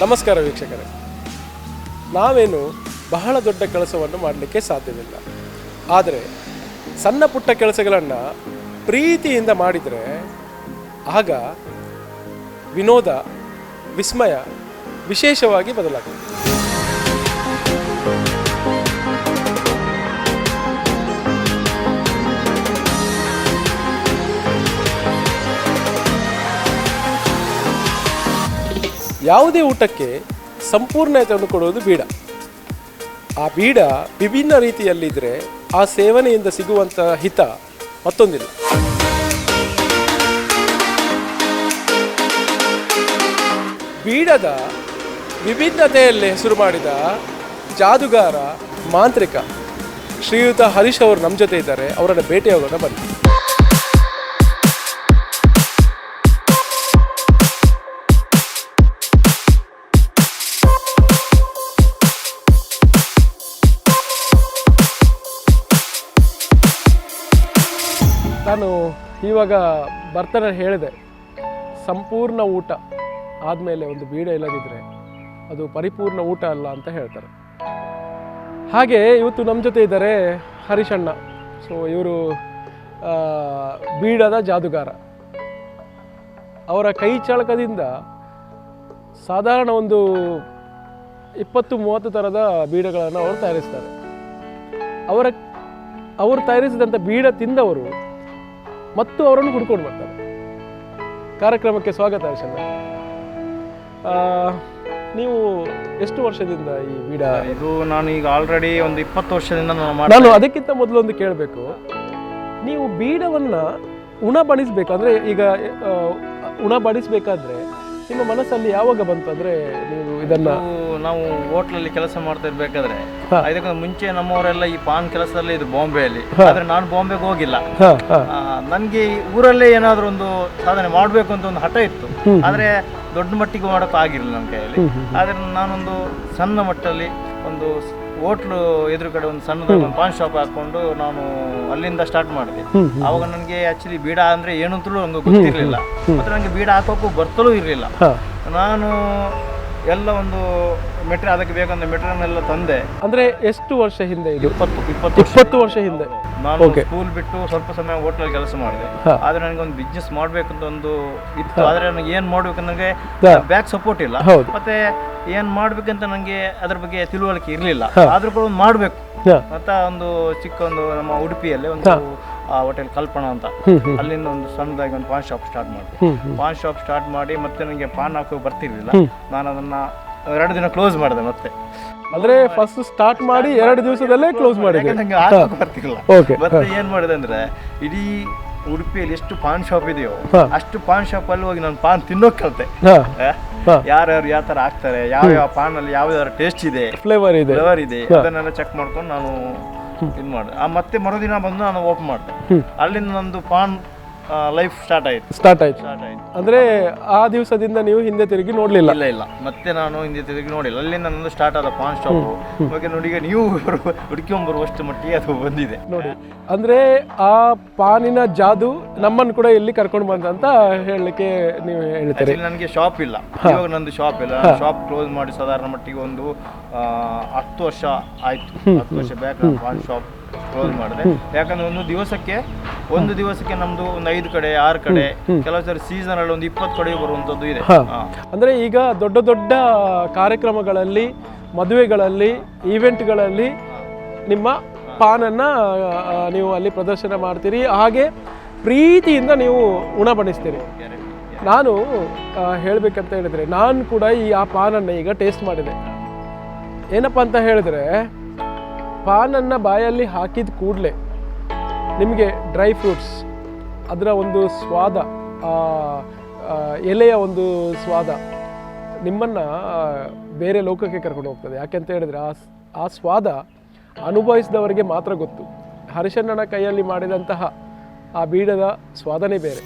ನಮಸ್ಕಾರ ವೀಕ್ಷಕರೇ. ನಾವೇನು ಬಹಳ ದೊಡ್ಡ ಕೆಲಸವನ್ನು ಮಾಡಲಿಕ್ಕೆ ಸಾಧ್ಯವಿಲ್ಲ, ಆದರೆ ಸಣ್ಣ ಪುಟ್ಟ ಕೆಲಸಗಳನ್ನು ಪ್ರೀತಿಯಿಂದ ಮಾಡಿದರೆ ಆಗ ವಿನೋದ, ವಿಸ್ಮಯ ವಿಶೇಷವಾಗಿ ಬದಲಾಗ್ತದೆ. ಯಾವುದೇ ಊಟಕ್ಕೆ ಸಂಪೂರ್ಣತೆಯನ್ನು ಕೊಡುವುದು ಬೀಡ. ಆ ಬೀಡ ವಿಭಿನ್ನ ರೀತಿಯಲ್ಲಿದ್ದರೆ ಆ ಸೇವನೆಯಿಂದ ಸಿಗುವಂಥ ಹಿತ ಮತ್ತೊಂದಿಲ್ಲ. ಬೀಡದ ವಿಭಿನ್ನತೆಯಲ್ಲಿ ಹೆಸರು ಮಾಡಿದ ಜಾದುಗಾರ, ಮಾಂತ್ರಿಕ ಶ್ರೀಯುತ ಹರೀಶ್ ಅವರು ನಮ್ಮ ಜೊತೆ ಇದ್ದಾರೆ. ಅವರನ್ನು ಭೇಟಿಯಾಗೋಣ ಬನ್ನಿ. ನಾನು ಇವಾಗ ಬರ್ತಾನೆ ಹೇಳಿದೆ, ಸಂಪೂರ್ಣ ಊಟ ಆದಮೇಲೆ ಒಂದು ಬೀಡ ಇಲ್ಲದಿದ್ದರೆ ಅದು ಪರಿಪೂರ್ಣ ಊಟ ಅಲ್ಲ ಅಂತ ಹೇಳ್ತಾರೆ. ಹಾಗೆ ಇವತ್ತು ನಮ್ಮ ಜೊತೆ ಇದ್ದಾರೆ ಹರೀಶ್ ಅಣ್ಣ. ಸೊ ಇವರು ಬೀಡದ ಜಾದುಗಾರ. ಅವರ ಕೈ ಚಳಕದಿಂದ ಸಾಧಾರಣ ಒಂದು 20-30 ಥರದ ಬೀಡಗಳನ್ನು ಅವರು ತಯಾರಿಸ್ತಾರೆ. ಅವರು ತಯಾರಿಸಿದಂಥ ಬೀಡ ತಿಂದವರು ಮತ್ತು ಅವರನ್ನು ಹುಡ್ಕೊಂಡು ಬರ್ತಾರೆ. ಕಾರ್ಯಕ್ರಮಕ್ಕೆ ಸ್ವಾಗತ ಹರೀಶ್ ಅಣ್ಣ. ನೀವು ಎಷ್ಟು ವರ್ಷದಿಂದ ಈ ಬೀಡ? ಇದು ನಾನು ಈಗ ಆಲ್ರೆಡಿ ಒಂದು 20 ವರ್ಷದಿಂದ ನಾನು ಅದಕ್ಕಿಂತ ಮೊದಲು ಒಂದು ಕೇಳಬೇಕು. ನೀವು ಬೀಡವನ್ನು ಉಣಬಡಿಸ್ಬೇಕು ಅಂದರೆ, ಈಗ ಉಣಬಡಿಸ್ಬೇಕಾದ್ರೆ ನಿಮ್ಮ ಮನಸ್ಸಲ್ಲಿ ಯಾವಾಗ ಬಂತು ಅಂದರೆ ನೀವು ಇದನ್ನ? ನಾವು ಹೋಟ್ಲಲ್ಲಿ ಕೆಲಸ ಮಾಡ್ತಾ ಇರ್ಬೇಕಾದ್ರೆ ಇದಕ್ಕಿಂತ ಮುಂಚೆ ನಮ್ಮವರೆಲ್ಲ ಈ ಪಾನ್ ಕೆಲಸದಲ್ಲಿ ಇದು ಬಾಂಬೆಯಲ್ಲಿ, ಆದ್ರೆ ನಾನು ಬಾಂಬೆಗೆ ಹೋಗಿಲ್ಲ. ನನ್ಗೆ ಊರಲ್ಲೇ ಏನಾದ್ರು ಒಂದು ಸಾಧನೆ ಮಾಡ್ಬೇಕು ಅಂತ ಒಂದು ಹಠ ಇತ್ತು, ಆದ್ರೆ ದೊಡ್ಡ ಮಟ್ಟಿಗೆ ಮಾಡೋಕೆ ಆಗಿರಲಿಲ್ಲ ನನ್ನ ಕೈಯಲ್ಲಿ. ಆದ್ರೆ ನಾನೊಂದು ಸಣ್ಣ ಮಟ್ಟದಲ್ಲಿ ಒಂದು ಹೋಟ್ಲು ಎದುರುಗಡೆ ಒಂದು ಸಣ್ಣದ ಒಂದು ಪಾನ್ ಶಾಪ್ ಹಾಕೊಂಡು ನಾನು ಅಲ್ಲಿಂದ ಸ್ಟಾರ್ಟ್ ಮಾಡಿದೆ. ಅವಾಗ ನನಗೆ ಆಕ್ಚುಲಿ ಬೀಡ ಅಂದ್ರೆ ಏನು ಅಂತಲೂ ನಂಗೆ ಗೊತ್ತಿರಲಿಲ್ಲ, ಮತ್ತೆ ನನಗೆ ಬೀಡ ಹಾಕೋಕ್ಕೂ ಬರ್ತಲೂ ಇರಲಿಲ್ಲ. ನಾನು ಎಲ್ಲ ಒಂದು ಮೆಟೀರಿಯಲ್, ಅದಕ್ಕೆ ಬೇಕಂದ್ರೆ ಮೆಟೀರಿಯಲ್ ಎಲ್ಲ ತಂದೆ. ಅಂದ್ರೆ ಎಷ್ಟು ವರ್ಷ ಹಿಂದೆ ಇದು? 20 ವರ್ಷ ಹಿಂದೆ. ನಾನು ಸ್ಕೂಲ್ ಬಿಟ್ಟು ಸ್ವಲ್ಪ ಸಮಯ ಹೋಟ್ಲಲ್ಲಿ ಕೆಲಸ ಮಾಡಿದೆ. ಆದ್ರೆ ನನಗೆ ಒಂದು ಬಿಸ್ನೆಸ್ ಮಾಡ್ಬೇಕಂತ ಒಂದು ಇತ್ತು, ಆದ್ರೆ ನನಗೆ ಏನ್ ಮಾಡ್ಬೇಕು ನನಗೆ ಬ್ಯಾಕ್ ಸಪೋರ್ಟ್ ಇಲ್ಲ, ಮತ್ತೆ ಏನ್ ಮಾಡ್ಬೇಕಂತ ನಂಗೆ ಅದ್ರ ಬಗ್ಗೆ ತಿಳುವಳಿಕೆ ಇರ್ಲಿಲ್ಲ. ಆದ್ರೂ ಕೂಡ ಒಂದು ಮಾಡ್ಬೇಕು ಅಂತ ಒಂದು ಚಿಕ್ಕ ಒಂದು ನಮ್ಮ ಉಡುಪಿಯಲ್ಲಿ ಒಂದು ಹೋಟೆಲ್ ಕಲ್ಪನಾ ಅಂತ, ಅಲ್ಲಿಂದ ಒಂದು ಸಣ್ಣದಾಗಿ ಒಂದು ಪಾನ್ ಶಾಪ್ ಸ್ಟಾರ್ಟ್ ಮಾಡಿದೆ. ಪಾನ್ ಶಾಪ್ ಸ್ಟಾರ್ಟ್ ಮಾಡಿ ಮತ್ತೆ ನನಗೆ ಪಾನ್ ಹಾಕೋ ಬರ್ತಿರ್ಲಿಲ್ಲ. ನಾನು ಅದನ್ನ 2 ದಿನ ಕ್ಲೋಸ್ ಮಾಡಿದೆ. ಮತ್ತೆ ಅಂದ್ರೆ ಫಸ್ಟ್ ಸ್ಟಾರ್ಟ್ ಮಾಡಿ 2 ದಿವಸದಲ್ಲೇ ಕ್ಲೋಸ್ ಮಾಡಿದೆ. ನಂಗೆ ಹಾಕಕ್ಕೆ ಬರ್ತಿರ್ಲಿಲ್ಲ. ಮತ್ತೆ ಏನ್ ಮಾಡಿದೆ ಅಂದ್ರೆ, ಇಡೀ ಉಡುಪಿಯಲ್ಲಿ ಎಷ್ಟು ಪಾನ್ ಶಾಪ್ ಇದೆಯೋ ಅಷ್ಟು ಪಾನ್ ಶಾಪ್ ಅಲ್ಲಿ ಹೋಗಿ ನಾನು ಪಾನ್ ತಿನ್ನೋಕ್ ಕಲ್ತೆ. ಯಾರ್ಯಾರು ಯಾವ ತರ ಹಾಕ್ತಾರೆ, ಯಾವ ಪಾನ್ ಅಲ್ಲಿ ಯಾವ ಟೇಸ್ಟ್ ಇದೆ, ಫ್ಲೇವರ್ ಇದೆ, ಅದನ್ನೆಲ್ಲ ಚೆಕ್ ಮಾಡ್ಕೊಂಡು ನಾನು ಇದು ಮಾಡಿದೆ. ಮತ್ತೆ ಮರುದಿನ ಬಂದು ನಾನು ಓಪನ್ ಮಾಡಿದೆ. ಅಲ್ಲಿಂದ ನಂದು ಪಾನ್ ಲೈಫ್ ಸ್ಟಾರ್ಟ್ ಆಯ್ತು. ಅಂದ್ರೆ ಆ ದಿವಸದಿಂದ ನೀವು ಹಿಂದೆ ತಿರುಗಿ ನೋಡ್ಲಿಲ್ಲ? ಇಲ್ಲ, ಮತ್ತೆ ನಾನು ಹಿಂದೆ ತಿರುಗಿ ನೋಡಿಲ್ಲ. ಅಲ್ಲಿಂದ ನಂದು ಸ್ಟಾರ್ಟ್ ಆದ ಪಾನ್ ಶಾಪ್ ಬಗ್ಗೆ ನೋಡಿ, ಈಗ ನೀವು ಹುಡುಕೊಂಬರುವಷ್ಟು ಮಟ್ಟಿಗೆ ಅದು ಬಂದಿದೆ ನೋಡಿ. ಅಂದ್ರೆ ಆ ಪಾನಿನ ಜಾದು ನಮ್ಮನ್ನು ಕೂಡ ಇಲ್ಲಿ ಕರ್ಕೊಂಡು ಬಂದ ಅಂತ ಹೇಳಲಿಕ್ಕೆ ನೀವು ಹೇಳ್ತೀರಿ? ನನಗೆ ಶಾಪ್ ಇಲ್ಲ, ಇವಾಗ ನಂದು ಶಾಪ್ ಇಲ್ಲ. ಶಾಪ್ ಕ್ಲೋಸ್ ಮಾಡಿ ಸಾಧಾರಣ ಮಟ್ಟಿಗೆ ಒಂದು 10 ವರ್ಷ ಆಯ್ತು. 10 ವರ್ಷ ಬ್ಯಾಕ್ ಪಾನ್ ಶಾಪ್ ಕ್ಲೋಸ್ ಮಾಡಿದೆ. ಯಾಕಂದ್ರೆ ಒಂದು ದಿವಸಕ್ಕೆ ನಮ್ದು ಒಂದು 5 ಕಡೆ 6 ಕಡೆ, ಕೆಲವು ಸರಿ ಸೀಸನ್ ಅಲ್ಲಿ ಒಂದು 20 ಕಡೆ ಬರುವಂತದ್ದು ಇದೆ. ಅಂದ್ರೆ ಈಗ ದೊಡ್ಡ ದೊಡ್ಡ ಕಾರ್ಯಕ್ರಮಗಳಲ್ಲಿ, ಮದುವೆಗಳಲ್ಲಿ, ಈವೆಂಟ್ಗಳಲ್ಲಿ ನಿಮ್ಮ ಪಾನನ್ನ ನೀವು ಅಲ್ಲಿ ಪ್ರದರ್ಶನ ಮಾಡ್ತೀರಿ, ಹಾಗೆ ಪ್ರೀತಿಯಿಂದ ನೀವು ಉಣಬಡಿಸ್ತೀರಿ. ನಾನು ಹೇಳ್ಬೇಕಂತ ಹೇಳಿದ್ರೆ, ನಾನು ಕೂಡ ಆ ಪಾನನ್ನು ಈಗ ಟೇಸ್ಟ್ ಮಾಡಿದೆ. ಏನಪ್ಪ ಅಂತ ಹೇಳಿದ್ರೆ, ಪಾನನ್ನು ಬಾಯಲ್ಲಿ ಹಾಕಿದ ಕೂಡಲೇ ನಿಮಗೆ ಡ್ರೈ ಫ್ರೂಟ್ಸ್, ಅದರ ಒಂದು ಸ್ವಾದ, ಎಲೆಯ ಒಂದು ಸ್ವಾದ ನಿಮ್ಮನ್ನು ಬೇರೆ ಲೋಕಕ್ಕೆ ಕರ್ಕೊಂಡು ಹೋಗ್ತದೆ. ಯಾಕೆಂತ ಹೇಳಿದ್ರೆ ಆ ಸ್ವಾದ ಅನುಭವಿಸಿದವರಿಗೆ ಮಾತ್ರ ಗೊತ್ತು. ಹರೀಶಣ್ಣನ ಕೈಯಲ್ಲಿ ಮಾಡಿದಂತಹ ಆ ಬೀಡದ ಸ್ವಾದನೇ ಬೇರೆ.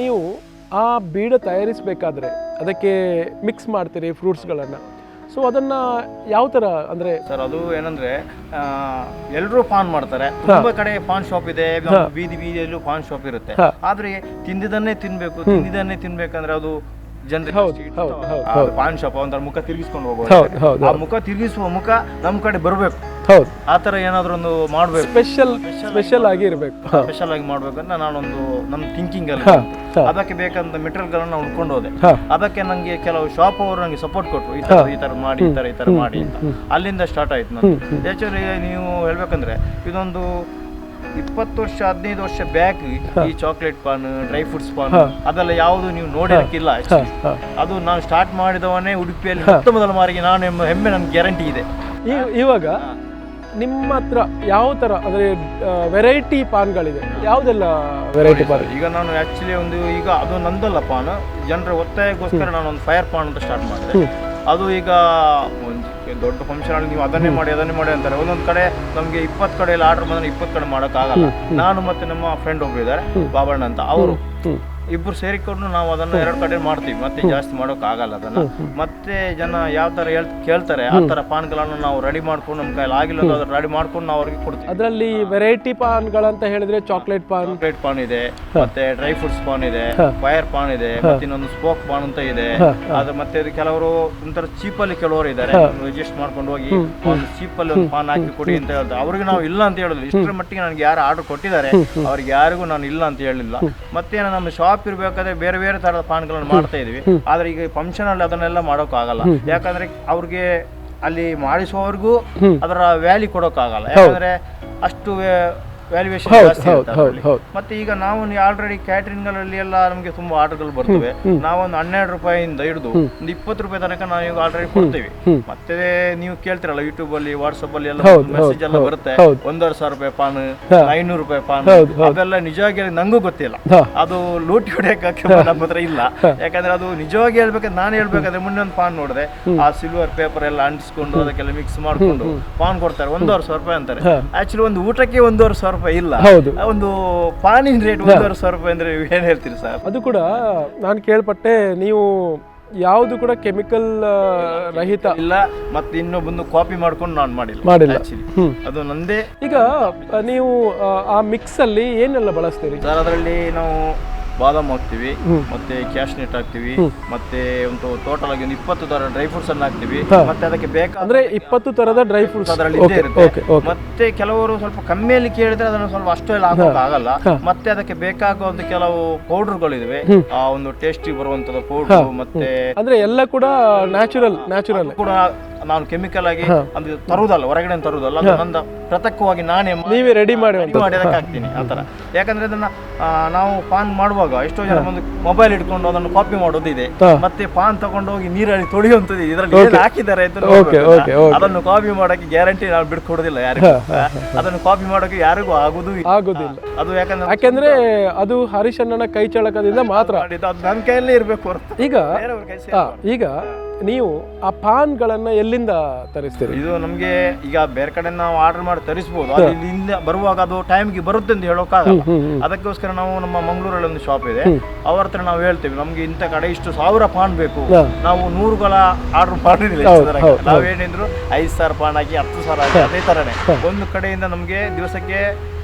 ನೀವು ಆ ಬೀಡ ತಯಾರಿಸಬೇಕಾದ್ರೆ ಅದಕ್ಕೆ ಮಿಕ್ಸ್ ಮಾಡ್ತೀರಿ ಫ್ರೂಟ್ಸ್ಗಳನ್ನು. ಸೊ ಅದನ್ನು ಯಾವ ಥರ ಅಂದರೆ ಸರ್ ಅದು ಏನಂದ್ರೆ ಎಲ್ಲರೂ ಪಾನ್ ಮಾಡ್ತಾರೆ, ತುಂಬಾ ಕಡೆ ಪಾನ್ ಶಾಪ್ ಇದೆ, ಬೀದಿ ಬೀದಿಯಲ್ಲೂ ಪಾನ್ ಶಾಪ್ ಇರುತ್ತೆ. ಆದ್ರೆ ತಿಂದಿದ್ದನ್ನೇ ತಿನ್ಬೇಕಂದ್ರೆ ಅದು ಜನರಿಗೆ ಪಾನ್ ಶಾಪ್ ಒಂಥರ ಮುಖ ತಿರುಗಿಸ್ಕೊಂಡು ಹೋಗೋದು, ಆ ಮುಖ ತಿರುಗಿಸುವ ಮುಖ ನಮ್ ಕಡೆ ಬರಬೇಕು. ಆ ತರ ಏನಾದ್ರು ಒಂದು ಮಾಡ್ಬೇಕು, ಸ್ಪೆಷಲ್ ಆಗಿ ಇರಬೇಕು, ಸ್ಪೆಷಲ್ ಆಗಿ ಮಾಡ್ಬೇಕಂತ ನಾನೊಂದು ನಮ್ಮ ಥಿಂಕಿಂಗ್ ಅಲ್ಲಿ ಅದಕ್ಕೆ ಬೇಕಂತ ಮೆಟೀರಿಯಲ್ ಗಳನ್ನ ಉಳ್ಕೊಂಡು ಹೋದೆ. ಅದಕ್ಕೆ ನಂಗೆ ಕೆಲವು ಶಾಪ್ ಅವರು ನಂಗೆ ಸಪೋರ್ಟ್ ಕೊಟ್ಟರು, ಈ ತರ ಮಾಡಿ ಈ ತರ ಮಾಡಿ ಅಂತ. ಅಲ್ಲಿಂದ ಸ್ಟಾರ್ಟ್ ಆಯ್ತು ನಂದು. ಆಕ್ಚುಲಿ ನೀವು ಹೇಳ್ಬೇಕಂದ್ರೆ ಇದೊಂದು 20 ವರ್ಷ 15 ವರ್ಷ ಬ್ಯಾಕ್ ಈ chocolate PAN, dry fruits PAN ಅದೆಲ್ಲ ಯಾವುದು ನೀವು ನೋಡಿರಕ್ಕಿಲ್ಲ. ಅದು ನಾನು ಸ್ಟಾರ್ಟ್ ಮಾಡಿದವನೇ ಉಡುಪಿಯಲ್ಲಿ ಮೊದಲ ಮಾರಿಗೆ ನಾನು ಹೆಮ್ಮೆ, ನನ್ಗೆ ಗ್ಯಾರಂಟಿ ಇದೆ. ಇವಾಗ ನಿಮ್ಮ ಹತ್ರ ಯಾವ ತರ ಅಂದ್ರೆ ವೆರೈಟಿ ಪಾನ್ಗಳಿದೆ, ಯಾವುದೆಲ್ಲ ವೆರೈಟಿ ಪಾನ್? ಈಗ ನಾನು ಆಕ್ಚುಲಿ ಈಗ ಅದು ನಂದಲ್ಲ ಪಾನ್, ಜನರ ಒತ್ತಾಯಕ್ಕೋಸ್ಕರ ನಾನು ಒಂದು ಫೈರ್ ಪಾನ್ ಅಂತ ಸ್ಟಾರ್ಟ್ ಮಾಡಿದೆ. ಅದು ಈಗ ದೊಡ್ಡ ಫಂಕ್ಷನ್ ಅಲ್ಲಿ ನೀವು ಅದನ್ನೇ ಮಾಡಿ ಅಂತಾರೆ. ಒಂದೊಂದು ಕಡೆ ನಮ್ಗೆ 20 ಕಡೆಯಲ್ಲಿ ಆರ್ಡರ್ ಬಂದ್ರೆ 20 ಕಡೆ ಮಾಡೋಕ್ಕಾಗಲ್ಲ. ನಾನು ಮತ್ತೆ ನಮ್ಮ ಫ್ರೆಂಡ್ ಒಬ್ರು ಇದ್ದಾರೆ ಬಾಬಣ್ಣ ಅಂತ, ಅವರು ಇಬ್ರು ಸೇರಿಕೊಂಡು ನಾವು ಅದನ್ನ 2 ಕಡೆ ಮಾಡ್ತೀವಿ, ಮತ್ತೆ ಜಾಸ್ತಿ ಮಾಡೋಕ್ ಆಗಲ್ಲ ಅದನ್ನ. ಮತ್ತೆ ಜನ ಯಾವ ತರ ಕೇಳ್ತಾರೆ ಆ ತರ ಪಾನ್ಗಳನ್ನು ನಾವು ರೆಡಿ ಮಾಡ್ಕೊಂಡು ನಮ್ಮ ಕೈಲಿ ಆಗಿಲ್ಲ ರೆಡಿ ಮಾಡ್ಕೊಂಡು ನಾವು ಅವ್ರಿಗೆ ಕೊಡ್ತೀವಿ. ಅದರಲ್ಲಿ ವೆರೈಟಿ ಪಾನ್ಗಳಂತ ಹೇಳಿದ್ರೆ ಚಾಕ್ಲೇಟ್ ಪಾನ್ ಇದೆ, ಮತ್ತೆ ಡ್ರೈ ಫ್ರೂಟ್ಸ್ ಪಾನ್ ಇದೆ, ಫೈರ್ ಪಾನ್ ಇದೆ, ಮತ್ತೆ ಇನ್ನೊಂದು ಸ್ಪೋಕ್ ಪಾನ್ ಅಂತ ಇದೆ. ಅದು ಮತ್ತೆ ಕೆಲವರು ಒಂಥರ ಚೀಪಲ್ಲಿ ಕೆಲವರು ಇದ್ದಾರೆ, ಅಡ್ಜಸ್ಟ್ ಮಾಡ್ಕೊಂಡು ಹೋಗಿ ಒಂದು ಚೀಪಲ್ಲಿ ಒಂದು ಪಾನ್ ಹಾಕಿ ಕೊಡಿ ಅಂತ ಹೇಳ್ತಾರೆ. ಅವ್ರಿಗೆ ನಾವು ಇಲ್ಲ ಅಂತ ಹೇಳುದು. ಇಷ್ಟರ ಮಟ್ಟಿಗೆ ನನಗೆ ಯಾರು ಆರ್ಡರ್ ಕೊಟ್ಟಿದ್ದಾರೆ ಅವ್ರಿಗೆ ಯಾರಿಗೂ ನಾನು ಇಲ್ಲ ಅಂತ ಹೇಳಿಲ್ಲ. ಮತ್ತೆ ನಮ್ಮ ಶಾಪ್ ಇರ್ಬೇಕಾದ್ರೆ ಬೇರೆ ಬೇರೆ ತರದ ಪಾನ್ಗಳನ್ನು ಮಾಡ್ತಾ ಇದೀವಿ. ಆದ್ರೆ ಈಗ ಫಂಕ್ಷನ್ ಅಲ್ಲಿ ಅದನ್ನೆಲ್ಲ ಮಾಡೋಕ್ ಆಗಲ್ಲ, ಯಾಕಂದ್ರೆ ಅವ್ರಿಗೆ ಅಲ್ಲಿ ಮಾಡಿಸುವವರೆಗೂ ಅದರ ವ್ಯಾಲ್ಯೂ ಕೊಡೋಕ್ ಆಗಲ್ಲ, ಯಾಕಂದ್ರೆ ಅಷ್ಟು ವ್ಯಾಲ್ಯೂಯೇಷನ್ ಜಾಸ್ತಿ ಇರುತ್ತೆ. ಮತ್ತೆ ಈಗ ನಾವು ಆಲ್ರೆಡಿ ಕ್ಯಾಟರಿಂಗ್ ಗಳಲ್ಲಿ ಎಲ್ಲ ನಮಗೆ ತುಂಬಾ ಆರ್ಡರ್ಗಳು ಬರ್ತವೆ. ನಾವೊಂದು 12 ರೂಪಾಯಿಂದ ಹಿಡಿದು ಒಂದು 20 ರೂಪಾಯಿ ತನಕ ನಾವು ಈಗ ಆಲ್ರೆಡಿ ಕೊಡ್ತೀವಿ. ಮತ್ತೆ ನೀವು ಕೇಳ್ತಿರಲ್ಲ ಯೂಟ್ಯೂಬ್ ಅಲ್ಲಿ ವಾಟ್ಸ್ಆಪ್ ಅಲ್ಲಿ ಎಲ್ಲ ಮೆಸೇಜ್ ಎಲ್ಲ ಬರುತ್ತೆ, 1,500 ರೂಪಾಯಿ ಪಾನ್, 500 ರೂಪಾಯಿ ಪಾನ್, ಅದೆಲ್ಲ ನಿಜವಾಗಿ ನಂಗೂ ಗೊತ್ತಿಲ್ಲ. ಅದು ಲೂಟಿ ಹೊಡೆಯಕ್ಕೆ ನಮ್ಮ ಹತ್ರ ಇಲ್ಲ, ಯಾಕಂದ್ರೆ ಅದು ನಿಜವಾಗಿ ಹೇಳ್ಬೇಕಂದ್ರೆ ನಾನು ಹೇಳ್ಬೇಕಾದ್ರೆ ಮೊನ್ನೆ ಒಂದು ಪಾನ್ ನೋಡಿದೆ, ಆ ಸಿಲ್ವರ್ ಪೇಪರ್ ಎಲ್ಲ ಅಂಟಿಸ್ಕೊಂಡು ಅದಕ್ಕೆಲ್ಲ ಮಿಕ್ಸ್ ಮಾಡ್ಕೊಂಡು ಪಾನ್ ಕೊಡ್ತಾರೆ, 1,500 ರೂಪಾಯಿ ಅಂತಾರೆ. ಆಕ್ಚುಲಿ ಒಂದು ಊಟಕ್ಕೆ 1,500 ರೂಪಾಯಿ ಇಲ್ಲ, ಒಂದು ಪಾನಿನ ರೇಟ್ 1,500 ರೂಪಾಯಿ ಅಂದ್ರೆ ಏನ್ ಹೇಳ್ತೀರಿ ಸರ್? ಅದು ಕೂಡ ನಾನು ಕೇಳ್ಪಟ್ಟೆ, ನೀವು ಯಾವುದು ಕೂಡ ಕೆಮಿಕಲ್ ರಹಿತ ಇಲ್ಲ, ಮತ್ತೆ ಇನ್ನೊಬ್ಬಂದು ಕಾಪಿ ಮಾಡ್ಕೊಂಡು ನಾನು ಮಾಡಿಲ್ಲ. ಅದು ನಂದೇ. ಈಗ ನೀವು ಆ ಮಿಕ್ಸ್ ಅಲ್ಲಿ ಏನೆಲ್ಲ ಬಳಸ್ತೀರಿ ಸರ್? ಅದರಲ್ಲಿ ನಾವು ಬಾದಾಮ್ ಹಾಕ್ತಿವಿ, ಮತ್ತೆ ಕ್ಯಾಶ್ನೆಟ್ ಹಾಕ್ತಿವಿ, ಮತ್ತೆ ಒಂದು ಟೋಟಲ್ ಆಗಿ 20 ತರ ಡ್ರೈ ಫ್ರೂಟ್ಸ್ ಅನ್ನ ಹಾಕ್ತಿವಿ. ಮತ್ತೆ ಅದಕ್ಕೆ ಬೇಕಾದ್ರೆ 20 ತರದ ಡ್ರೈ ಫ್ರೂಟ್ಸ್ ಅದರಲ್ಲಿ ಇದ್ದೇ ಇರುತ್ತೆ. ಮತ್ತೆ ಕೆಲವರು ಸ್ವಲ್ಪ ಕಮ್ಮಿಯಲ್ಲಿ ಕೇಳಿದ್ರೆ ಅದನ್ನು ಸ್ವಲ್ಪ ಅಷ್ಟೆಲ್ಲ ಹಾಕೋಕ್ ಆಗಲ್ಲ. ಮತ್ತೆ ಅದಕ್ಕೆ ಬೇಕಾಗುವಂತ ಕೆಲವು ಪೌಡರ್ಗಳಿವೆ, ಆ ಒಂದು ಟೇಸ್ಟಿ ಬರುವಂತದ ಪೌಡರ್. ಮತ್ತೆ ಅಂದ್ರೆ ಎಲ್ಲ ಕೂಡ ನ್ಯಾಚುರಲ್ ಕೂಡ ನಾನು ಕೆಮಿಕಲ್ ಆಗಿ ಅಂದ್ರೆ ತರುವುದಲ್ಲ, ಹೊರಗಡೆ ತರುವುದಲ್ಲ, ಅದು ನಂದ ಪ್ರತ್ಯೇಕವಾಗಿ ನೀವೇ ರೆಡಿ ಮಾಡಿ ಅದಕ್ಕೆ ಹಾಕ್ತೀನಿ ಆ ತರ. ಯಾಕಂದ್ರೆ ಅದನ್ನ ನಾವು ಪಾನ್ ಮಾಡುವಾಗ ಎಷ್ಟೋ ಜನ ಒಂದು ಮೊಬೈಲ್ ಇಟ್ಕೊಂಡು ಅದನ್ನು ಕಾಪಿ ಮಾಡೋದಿದೆ, ಮತ್ತೆ ಪಾನ್ ತಗೊಂಡೋಗಿ ನೀರಲ್ಲಿ ತೊಳೆಯುವಂತದ್ದು ಇದರಲ್ಲಿ ಹಾಕಿದ್ದಾರೆ ಅಂತ ಅದನ್ನು ಕಾಪಿ ಮಾಡಕ್ಕೆ ಗ್ಯಾರಂಟಿ ನಾವು ಬಿಡ್ಕೊಡೋದಿಲ್ಲ ಯಾರಿಗೂ. ಅದನ್ನು ಕಾಪಿ ಮಾಡಕ್ಕೆ ಯಾರಿಗೂ ಆಗುದಿಲ್ಲ. ಅದು ಯಾಕಂದ್ರೆ ಅದು ಹರಿಶಣ್ಣನ ಕೈ ಚಳಕದಿಂದ ಮಾತ್ರ, ಅದು ನನ್ನ ಕೈಯಲ್ಲೇ ಇರ್ಬೇಕು. ಈಗ ನೀವು ಆ ಪಾನ್ಗಳನ್ನ ಎಲ್ಲಿಂದ ತರಿಸ್ತೀರಿ? ಇದು ನಮ್ಗೆ ಈಗ ಬೇರೆ ಕಡೆ ನಾವು ಆರ್ಡರ್ ಮಾಡಿ ತರಿಸಬಹುದು, ಅದು ಇಲ್ಲಿಂದ ಬರುವಾಗ ಅದು ಟೈಮ್ಗೆ ಬರುತ್ತೆ ಅಂತ ಹೇಳೋಕ್ಕಾಗಲ್ಲ. ಅದಕ್ಕೋಸ್ಕರ ನಾವು ನಮ್ಮ ಮಂಗಳೂರಲ್ಲಿ ಒಂದು ಶಾಪ್ ಇದೆ, ಅವ್ರ ಹತ್ರ ನಾವು ಹೇಳ್ತೇವೆ ನಮ್ಗೆ ಇಂಥ ಕಡೆ ಇಷ್ಟು 1000 ಪಾನ್ ಬೇಕು. ನಾವು 100ಗಳ ಆರ್ಡರ್ ಮಾಡಿರಲಿಲ್ಲ, ನಾವೇನಿದ್ರು 5,000 ಪಾನ್ ಹಾಕಿ 10,000 ಹಾಕಿ ಅದೇ ತರನೇ ಒಂದು ಕಡೆಯಿಂದ ನಮ್ಗೆ ದಿವಸಕ್ಕೆ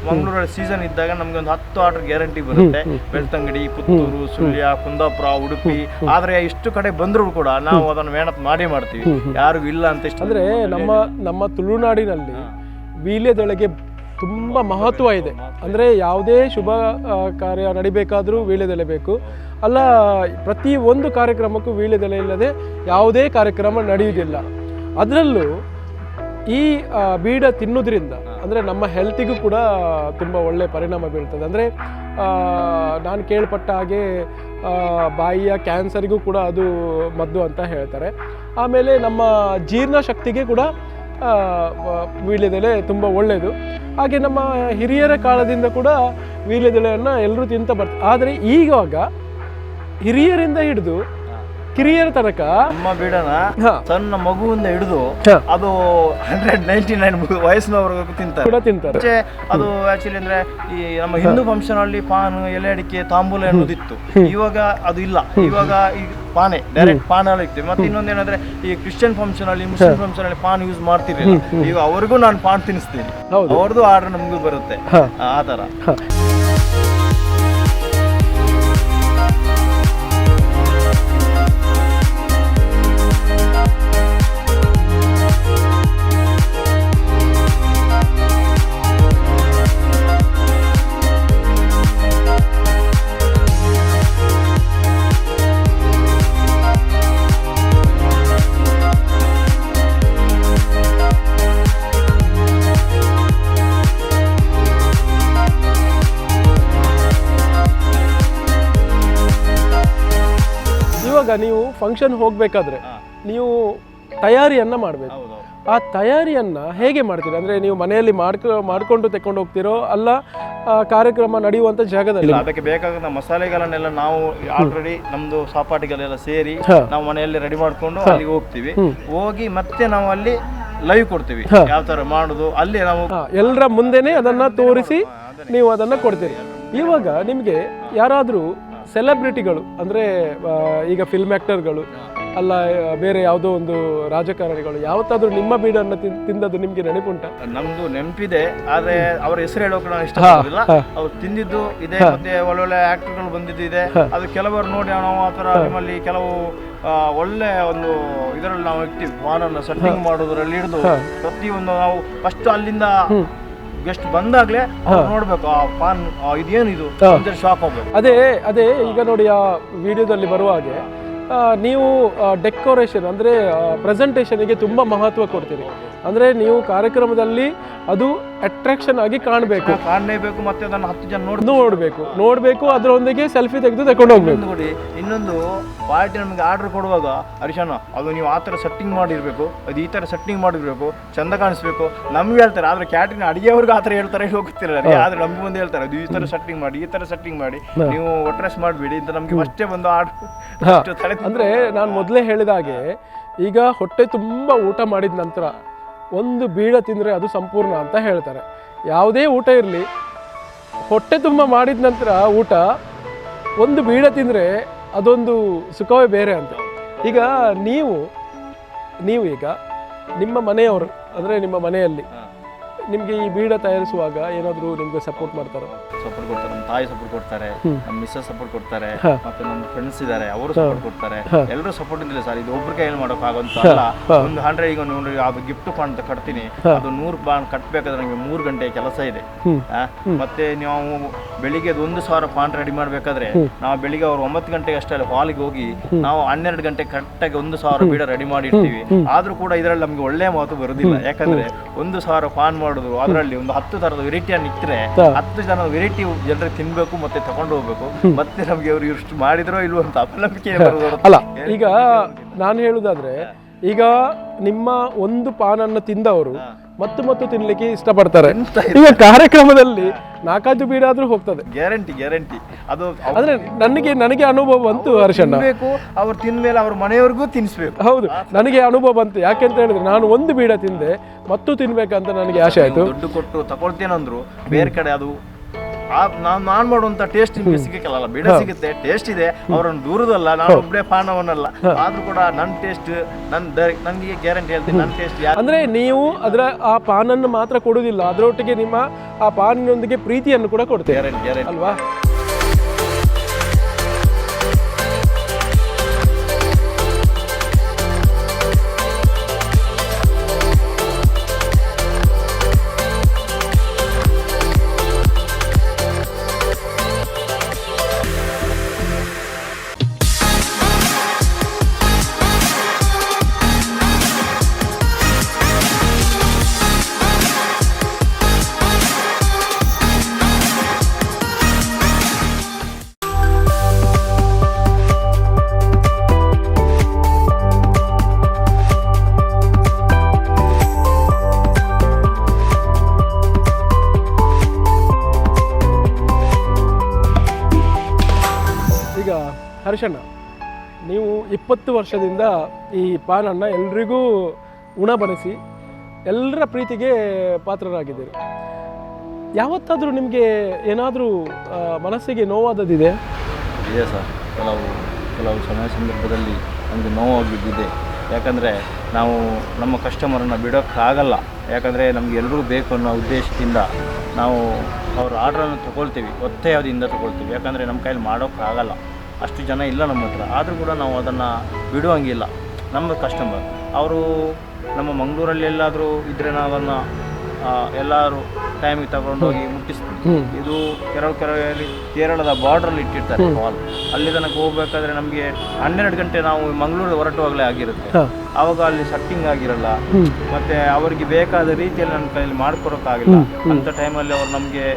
ಮಂಗಳೂರಲ್ಲಿ ಸೀಸನ್ ಇದ್ದಾಗ ನಮ್ಗೆ ಒಂದು 10 ಆರ್ಡರ್ ಗ್ಯಾರಂಟಿ ಬರುತ್ತೆ. ಬೆಳ್ತಂಗಡಿ, ಪುತ್ತೂರು, ಸುಳ್ಯ, ಕುಂದಾಪುರ, ಉಡುಪಿ. ಆದ್ರೆ ಇಷ್ಟು ಕಡೆ ಬಂದ್ರು ಕೂಡ ನಾವು ಅದನ್ನು ಮೇಹನತ್ ಮಾಡ್ತೀವಿ, ಯಾರಿಗೂ ಇಲ್ಲ ಅಂತ. ಅಂದ್ರೆ ನಮ್ಮ ತುಳುನಾಡಿನಲ್ಲಿ ವೀಳ್ಯದೆಲೆಗೆ ತುಂಬಾ ಮಹತ್ವ ಇದೆ. ಅಂದ್ರೆ ಯಾವುದೇ ಶುಭ ಕಾರ್ಯ ನಡಿಬೇಕಾದ್ರೂ ವೀಳ್ಯದೆಲೆ ಬೇಕು. ಅಲ್ಲ, ಪ್ರತಿ ಒಂದು ಕಾರ್ಯಕ್ರಮಕ್ಕೂ ವೀಳ್ಯದೆಲೆ ಇಲ್ಲದೆ ಯಾವುದೇ ಕಾರ್ಯಕ್ರಮ ನಡೆಯುವುದಿಲ್ಲ. ಅದರಲ್ಲೂ ಈ ಬೀಡ ತಿನ್ನೋದ್ರಿಂದ ಅಂದರೆ ನಮ್ಮ ಹೆಲ್ತಿಗೂ ಕೂಡ ತುಂಬ ಒಳ್ಳೆಯ ಪರಿಣಾಮ ಬೀಳ್ತದೆ. ಅಂದರೆ ನಾನು ಕೇಳ್ಪಟ್ಟ ಹಾಗೆ ಬಾಯಿಯ ಕ್ಯಾನ್ಸರಿಗೂ ಕೂಡ ಅದು ಮದ್ದು ಅಂತ ಹೇಳ್ತಾರೆ. ಆಮೇಲೆ ನಮ್ಮ ಜೀರ್ಣಶಕ್ತಿಗೆ ಕೂಡ ವೀಳ್ಯದೆಲೆ ತುಂಬ ಒಳ್ಳೆಯದು. ಹಾಗೆ ನಮ್ಮ ಹಿರಿಯರ ಕಾಲದಿಂದ ಕೂಡ ವೀಳ್ಯದೆಲೆಯನ್ನು ಎಲ್ಲರೂ ತಿಂತ ಬರ್ತಾರೆ. ಆದರೆ ಈವಾಗ ಹಿರಿಯರಿಂದ ಹಿಡಿದು ಕಿರಿಯರ ತನಕ ನಮ್ಮ ಬೀಡನ ಹಾ. ಸಣ್ಣ ಮಗುವಿಂದ ಹಿಡಿದು ಹಾ. ಅದು 199 ವಯಸ್ಸಿನವರೆಗೂ ತಿಂತಾರೆ. ಕೂಡ ತಿಂತಾರೆ. ಮುಂಚೆ ಅದು ಆಕ್ಚುಲಿ ಅಂದ್ರೆ ಈ ನಮ್ಮ ಹಿಂದೂ ಫಂಕ್ಷನ್ ಅಲ್ಲಿ ಪಾನ್, ಎಲೆ ಅಡಿಕೆ, ತಾಂಬೂಲ ಎನ್ನುವುದಿತ್ತು. ಇವಾಗ ಅದು ಇಲ್ಲ. ಇವಾಗ ಈ ಪಾನೆ ಡೈರೆಕ್ಟ್ ಪಾನ್ ಅಲ್ಲಿ ಇರ್ತೀವಿ. ಮತ್ತೆ ಇನ್ನೊಂದೇನಂದ್ರೆ ಈ ಕ್ರಿಶ್ಚಿಯನ್ ಫಂಕ್ಷನ್ ಅಲ್ಲಿ, ಮುಸ್ಲಿಂ ಫಂಕ್ಷನ್ ಅಲ್ಲಿ ಪಾನ್ ಯೂಸ್ ಮಾಡ್ತಿರ್ಲಿಲ್ಲ. ಈಗ ಅವ್ರಿಗೂ ನಾನು ಪಾನ್ ತಿನ್ನಿಸ್ತೀನಿ. ಹೌದು. ಅವ್ರದ್ದು ಆರ್ಡರ್ ನಮಗೂ ಬರುತ್ತೆ. ಹಾ. ಆ ತರ. ಹಾ. ಇವಾಗ ನೀವು ಫಂಕ್ಷನ್ ಹೋಗ್ಬೇಕಾದ್ರೆ ನೀವು ತಯಾರಿಯನ್ನ ಮಾಡಬೇಕು. ಹೌದು. ಆ ತಯಾರಿಯನ್ನ ಹೇಗೆ ಮಾಡ್ತೀರಿ? ಅಂದ್ರೆ ನೀವು ಮನೆಯಲ್ಲಿ ಮಾಡ್ಕೊಂಡು ತೆಕೊಂಡು ಹೋಗ್ತಿರೋ ಅಲ್ಲ ಕಾರ್ಯಕ್ರಮ ನಡೆಯುವಂತ ಜಾಗದಲ್ಲಿ? ಅದಕ್ಕೆ ಬೇಕಾದ ಮಸಾಲೆಗಳನ್ನೆಲ್ಲ ನಾವು ಆಲ್ರೆಡಿ ನಮ್ದು ಸಾಪಾಟಿಗಳೆಲ್ಲ ಸೇರಿ ನಾವು ಮನೆಯಲ್ಲಿ ರೆಡಿ ಮಾಡ್ಕೊಂಡು ಅಲ್ಲಿಗೆ ಹೋಗ್ತೀವಿ. ಹೋಗಿ ಮತ್ತೆ ನಾವು ಅಲ್ಲಿ ಲೈವ್ ಕೊಡ್ತೀವಿ ಯಾವ ತರ ಮಾಡುದು. ಅಲ್ಲಿ ನಾವು ಎಲ್ಲರ ಮುಂದೆನೆ ಅದನ್ನ ತೋರಿಸಿ ನೀವು ಅದನ್ನ ಕೊಡ್ತೀರಿ. ಇವಾಗ ನಿಮ್ಗೆ ಯಾರಾದ್ರೂ ಸೆಲೆಬ್ರಿಟಿಗಳು ಅಂದ್ರೆ ಈಗ ಫಿಲ್ಮ್ ಆಕ್ಟರ್ಗಳು ಅಲ್ಲ ಬೇರೆ ಯಾವುದೋ ಒಂದು ರಾಜಕಾರಣಿಗಳು ಯಾವತ್ತಾದ್ರೂ ನಿಮ್ಮ ಬೀಡನ್ನು ತಿಂದದ್ದು ನಿಮ್ಗೆ ನೆನಪುಂಟ? ನಮ್ದು ನೆನಪಿದೆ, ಆದ್ರೆ ಅವ್ರ ಹೆಸರು ಹೇಳೋಕೆ ನಾನು ಇಷ್ಟಪಡೋದಿಲ್ಲ. ಅವ್ರು ತಿಂದಿದ್ದು ಇದೆ, ಮತ್ತೆ ಒಳ್ಳೊಳ್ಳೆ ಆಕ್ಟರ್ಗಳು ಬಂದಿದ್ದು ಇದೆ. ಅದು ಕೆಲವರು ನೋಡಿ ನಾವು ಆತರ ನಿಮ್ಮಲ್ಲಿ ಕೆಲವು ಒಳ್ಳೆ ಒಂದು ಇದರಲ್ಲಿ ನಾವು ಇರ್ತೀವಿ. ವಾನನ್ನ ಸೆಟ್ಟಿಂಗ್ ಮಾಡೋದ್ರಲ್ಲಿ ಹಿಡಿದು ಪ್ರತಿಯೊಂದು ನಾವು ಫಸ್ಟ್ ಅಲ್ಲಿಂದ ಗೆಸ್ಟ್ ಬಂದಾಗ್ಲೇ ನೋಡ್ಬೇಕು ಆ ಪಾನ್ ಇದೇನಿದು ಶಾಕ್ ಹೋಗ್ಬೇಕು. ಅದೇ ಈಗ ನೋಡಿ ಆ ವಿಡಿಯೋದಲ್ಲಿ ಬರುವ ಹಾಗೆ ನೀವು ಡೆಕೋರೇಷನ್ ಅಂದರೆ ಪ್ರೆಸೆಂಟೇಷನ್ಗೆ ತುಂಬ ಮಹತ್ವ ಕೊಡ್ತೀರಿ. ಅಂದರೆ ನೀವು ಕಾರ್ಯಕ್ರಮದಲ್ಲಿ ಅದು ಅಟ್ರಾಕ್ಷನ್ ಆಗಿ ಕಾಣಬೇಕು, ಮತ್ತೆ ಅದನ್ನು 10 ಜನ ನೋಡಬೇಕು, ಅದರೊಂದಿಗೆ ಸೆಲ್ಫಿ ತೆಗೆದು ತಗೊಂಡು ಹೋಗ್ಬೇಕು. ನೋಡಿ ಇನ್ನೊಂದು ಪಾರ್ಟಿ ನಮಗೆ ಆರ್ಡರ್ ಕೊಡುವಾಗ ಹರೀಶಣ್ಣ ಅದು ನೀವು ಆ ಥರ ಸೆಟ್ಟಿಂಗ್ ಮಾಡಿರಬೇಕು, ಅದು ಈ ಥರ ಸೆಟ್ಟಿಂಗ್ ಮಾಡಿರಬೇಕು, ಚಂದ ಕಾಣಿಸ್ಬೇಕು ನಮ್ಗೆ ಹೇಳ್ತಾರೆ. ಆದರೆ ಕ್ಯಾಟ್ರಿನ್ ಅಡಿಗೆಯವ್ರಿಗೆ ಆ ಥರ ಹೇಳ್ತಾರೆ ಹೋಗ್ತಿಲ್ಲ. ಆದರೆ ನಮ್ಗೆ ಒಂದು ಹೇಳ್ತಾರೆ ಅದು ಈ ಥರ ಸೆಟ್ಟಿಂಗ್ ಮಾಡಿ ನೀವು ಒಟ್ರೆಸ್ ಮಾಡಬೇಡಿ ಅಂತ ನಮಗೆ ಅಷ್ಟೇ ಒಂದು ಆರ್ಡರ್. ಅಂದರೆ ನಾನು ಮೊದಲೇ ಹೇಳಿದ ಹಾಗೆ ಈಗ ಹೊಟ್ಟೆ ತುಂಬ ಊಟ ಮಾಡಿದ ನಂತರ ಒಂದು ಬೀಡ ತಿಂದರೆ ಅದು ಸಂಪೂರ್ಣ ಅಂತ ಹೇಳ್ತಾರೆ. ಯಾವುದೇ ಊಟ ಇರಲಿ, ಹೊಟ್ಟೆ ತುಂಬ ಮಾಡಿದ ನಂತರ ಊಟ ಒಂದು ಬೀಡ ತಿಂದರೆ ಅದೊಂದು ಸುಖವೇ ಬೇರೆ ಅಂತ. ಈಗ ನೀವು ಈಗ ನಿಮ್ಮ ಮನೆಯವರು ಅಂದರೆ ನಿಮ್ಮ ಮನೆಯಲ್ಲಿ ನಿಮಗೆ ಈ ಬೀಡ ತಯಾರಿಸುವಾಗ ಏನಾದರೂ ನಿಮ್ಗೆ ಸಪೋರ್ಟ್ ಮಾಡ್ತಾರೆ? ಸಪೋರ್ಟ್ ಕೊಡ್ತಾರೆ. ನಮ್ಮ ತಾಯಿ ಸಪೋರ್ಟ್ ಕೊಡ್ತಾರೆ, ನಮ್ಮ ಮಿಸ್ಸಸ್ ಸಪೋರ್ಟ್ ಕೊಡ್ತಾರೆ, ಮತ್ತೆ ನಮ್ಮ ಫ್ರೆಂಡ್ಸ್ ಇದ್ದಾರೆ ಅವರು ಸಪೋರ್ಟ್ ಕೊಡ್ತಾರೆ. ಎಲ್ಲರೂ ಸಪೋರ್ಟ್ ಇದ್ದಿಲ್ಲ ಸರ್. ಇದು ಒಬ್ರು ಕೈಯಲ್ಲಿ ಮಾಡೋಕ್ಕಾಗಂತ ಅಲ್ಲ. ಒಂದು 100 ಈಗ ನೋಡಿ ಅದು ಗಿಫ್ಟ್ ಪಾನ್ ಅಂತ ಕಟ್ತೀನಿ, ಅದು 100 ಪಾನ್ ಕಟ್ಟಬೇಕಾದ್ರೆ ನನಗೆ 3 ಗಂಟೆ ಕೆಲಸ ಇದೆ. ಮತ್ತೆ ನಾವು ಬೆಳಿಗ್ಗೆ 1,000 ಪಾನ್ ರೆಡಿ ಮಾಡ್ಬೇಕಾದ್ರೆ ನಾವು ಬೆಳಿಗ್ಗೆ ಅವ್ರು 9 ಗಂಟೆಗೆ ಅಷ್ಟೇ ಹಾಲಿಗೆ ಹೋಗಿ ನಾವು 12 ಗಂಟೆ ಕರೆಕ್ಟಾಗಿ 1,000 ಬೀಡ ರೆಡಿ ಮಾಡಿರ್ತೀವಿ. ಆದ್ರೂ ಕೂಡ ಇದರಲ್ಲಿ ನಮ್ಗೆ ಒಳ್ಳೆ ಮಾತು ಬರುದಿಲ್ಲ. ಯಾಕಂದ್ರೆ 1,000 ಪಾನ್ ಮಾಡೋದು ಅದರಲ್ಲಿ ಒಂದು 10 ತರದ ವೆರೈಟಿಯನ್ನು ಇಟ್ಟರೆ 10 ಜನ ವೆರೈಟಿ ಜನರಿಗೆ ತಿನ್ಬೇಕು ಮತ್ತೆ ತಗೊಂಡು ಹೋಗ್ಬೇಕು. ಮತ್ತೆ ನಮ್ಗೆ ಅವ್ರು ಇಷ್ಟು ಮಾಡಿದ್ರೋ ಇಲ್ವೋ ಅಂತ ಅಪನಂಬಿಕೆ ಅಲ್ಲ. ಈಗ ನಾನು ಹೇಳುದಾದ್ರೆ ಈಗ ನಿಮ್ಮ ಒಂದು ಪಾನನ್ನು ತಿಂದವರು ಮತ್ತು ತಿನ್ಲಿಕ್ಕೆ ಇಷ್ಟಪಡ್ತಾರೆ. ಈಗ ಕಾರ್ಯಕ್ರಮದಲ್ಲಿ 4-5 ಬೀಡ ಆದ್ರೂ ಹೋಗ್ತದೆ, ಗ್ಯಾರಂಟಿ. ಅದು ಅಂದ್ರೆ ನನಗೆ ಅನುಭವ ಬಂತು ಹರ್ಷಣ್ಣ. ಅವ್ರು ತಿಂದ್ಮೇಲೆ ಅವ್ರ ಮನೆಯವ್ರಿಗೂ ತಿನ್ಸ್ಬೇಕು. ಹೌದು, ನನಗೆ ಅನುಭವ ಬಂತು. ಯಾಕೆಂತ ಹೇಳಿದ್ರೆ ನಾನು ಒಂದು ಬೀಡ ತಿಂದೆ ಮತ್ತು ತಿನ್ಬೇಕಂತ ನನಗೆ ಆಸೆ ಆಯ್ತು. ದುಡ್ಡು ಕೊಟ್ಟು ತಗೊಳ್ತೇನಂದ್ರು ಬೇರೆ ಕಡೆ ಅದು ನಾನ್ ಮಾಡುವಂತ ಟೇಸ್ಟ್ ನಿಮ್ಗೆ ಸಿಗಲ್ಲ. ಬೀಡ ಸಿಗುತ್ತೆ, ಟೇಸ್ಟ್ ಇದೆ, ಅವ್ರನ್ನ ದೂರದಲ್ಲ, ನಾನು ಒಬ್ಬನೇ ಪಾನವನ್ನಲ್ಲ. ಆದ್ರೂ ಕೂಡ ನನ್ನ ಟೇಸ್ಟ್ ನನಗೆ ಗ್ಯಾರಂಟಿ ಹೇಳ್ತೀನಿ, ನನ್ನ ಟೇಸ್ಟ್. ಅಂದ್ರೆ ನೀವು ಅದರ ಆ ಪಾನನ್ನು ಮಾತ್ರ ಕೊಡುವುದಿಲ್ಲ, ಅದರೊಟ್ಟಿಗೆ ನಿಮ್ಮ ಆ ಪಾನಿನೊಂದಿಗೆ ಪ್ರೀತಿಯನ್ನು ಕೂಡ ಕೊಡ್ತೀರಿ ಅಲ್ವಾ? ಹರ್ಷಣ್ಣ, ನೀವು 20 ವರ್ಷದಿಂದ ಈ ಪಾನನ್ನು ಎಲ್ರಿಗೂ ಉಣಬಡಿಸಿ ಎಲ್ಲರ ಪ್ರೀತಿಗೆ ಪಾತ್ರರಾಗಿದ್ದೀರಿ. ಯಾವತ್ತಾದರೂ ನಿಮಗೆ ಏನಾದರೂ ಮನಸ್ಸಿಗೆ ನೋವಾದದಿದೆ? ಇದೆ ಸರ್, ಕೆಲವು ಸಮಯ ಸಂದರ್ಭದಲ್ಲಿ ನಮಗೆ ನೋವಾಗಿದ್ದಿದೆ. ಯಾಕಂದರೆ ನಾವು ನಮ್ಮ ಕಸ್ಟಮರನ್ನು ಬಿಡೋಕ್ಕಾಗಲ್ಲ. ಯಾಕಂದರೆ ನಮಗೆ ಎಲ್ಲರೂ ಬೇಕು ಅನ್ನೋ ಉದ್ದೇಶದಿಂದ ನಾವು ಅವ್ರ ಆರ್ಡ್ರನ್ನು ತೊಗೊಳ್ತೀವಿ, ಒತ್ತಾಯದಿಂದ ತೊಗೊಳ್ತೀವಿ. ಯಾಕಂದರೆ ನಮ್ಮ ಕೈಯಲ್ಲಿ ಮಾಡೋಕ್ಕಾಗಲ್ಲ, ಅಷ್ಟು ಜನ ಇಲ್ಲ ನಮ್ಮ ಹತ್ರ. ಆದರೂ ಕೂಡ ನಾವು ಅದನ್ನು ಬಿಡುವಂಗಿಲ್ಲ. ನಮ್ಮ ಕಸ್ಟಮರ್ ಅವರು ನಮ್ಮ ಮಂಗಳೂರಲ್ಲಿ ಎಲ್ಲಾದರೂ ಇದ್ದರೆ ನಾವು ಅದನ್ನು ಎಲ್ಲರೂ ಟೈಮಿಗೆ ತಗೊಂಡೋಗಿ ಮುಟ್ಟಿಸ್ತೀವಿ. ಇದು ಕೆಲವು ಕೇರಳದ ಬಾರ್ಡ್ರಲ್ಲಿ ಇಟ್ಟಿರ್ತಾರೆ ಹಾಲ್, ಅಲ್ಲಿ ತನಕ ಹೋಗ್ಬೇಕಾದ್ರೆ ನಮಗೆ 12 ಗಂಟೆ ನಾವು ಮಂಗಳೂರು ಹೊರಟುವಾಗಲೇ ಆಗಿರುತ್ತೆ. ಆವಾಗ ಅಲ್ಲಿ ಸಟ್ಟಿಂಗ್ ಆಗಿರಲ್ಲ, ಮತ್ತು ಅವರಿಗೆ ಬೇಕಾದ ರೀತಿಯಲ್ಲಿ ನನ್ನ ಕೈಯಲ್ಲಿ ಮಾಡ್ಕೊಡೋಕ್ಕಾಗಿಲ್ಲ. ಅಂಥ ಟೈಮಲ್ಲಿ ಅವರು ನಮಗೆ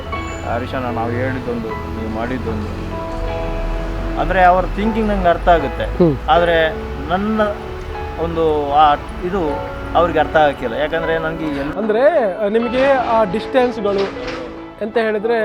ಹರೀಶಣ್ಣ ನಾವು ಹೇಳಿದ್ದೊಂದು ನೀವು ಮಾಡಿದ್ದೊಂದು ಅಂದರೆ ಅವ್ರ ಥಿಂಕಿಂಗ್ ನಂಗೆ ಅರ್ಥ ಆಗುತ್ತೆ. ಆದರೆ ನನ್ನ ಒಂದು ಇದು ಅವ್ರಿಗೆ ಅರ್ಥ ಆಗಕ್ಕಿಲ್ಲ. ಯಾಕಂದರೆ ನನಗೆ ಅಂದರೆ ನಿಮಗೆ ಆ ಡಿಸ್ಟೆನ್ಸ್ಗಳು ಅಂತ ಹೇಳಿದ್ರೆ